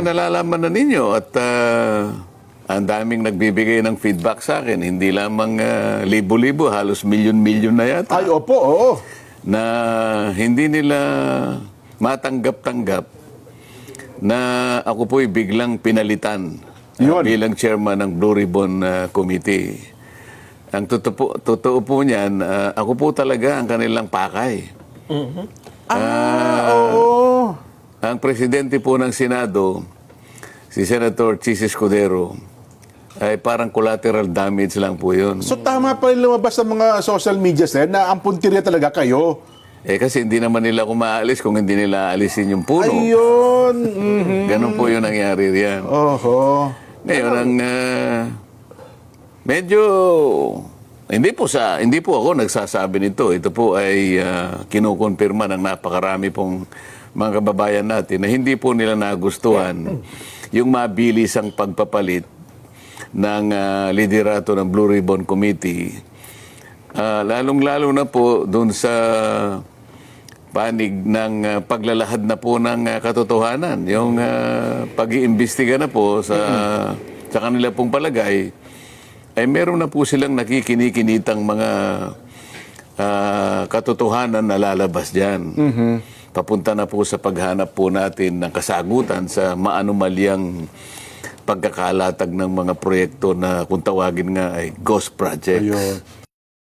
nalalaman na ninyo at ang daming nagbibigay ng feedback sa akin. Hindi lamang libo-libo, halos milyon-milyon na yata. Ay, opo, oo. Na hindi nila matanggap-tanggap na ako po'y biglang pinalitan bilang chairman ng Blue Ribbon Committee. Ang totoo po niyan, ako po talaga ang kanilang pakay. Oo. Ang presidente po ng Senado, si Senator Chis Escudero, ay parang collateral damage lang po yun. So tama pa rin lumabas sa mga social media, sir, na ang puntirya talaga kayo. Kasi hindi naman nila kumaalis kung hindi nila alisin yung puno. Ayun. Ganun po yung nangyari riyan. Oho. Ngayon, ang medyo hindi po ako nagsasabi nito. Ito po ay kinukumpirma ng napakarami pong mga kababayan natin na hindi po nila nagustuhan yung mabilisang pagpapalit ng liderato ng Blue Ribbon Committee. Lalong-lalo na po doon sa panig ng paglalahad na po ng katotohanan. Yung pag-iimbestiga na po sa kanila pong palagay, ay meron na po silang nakikinikinitang mga katotohanan na lalabas dyan. Papunta na po sa paghanap po natin ng kasagutan sa maanumalyang pagkakalatag ng mga proyekto na kung tawagin nga ay ghost projects. Ayun.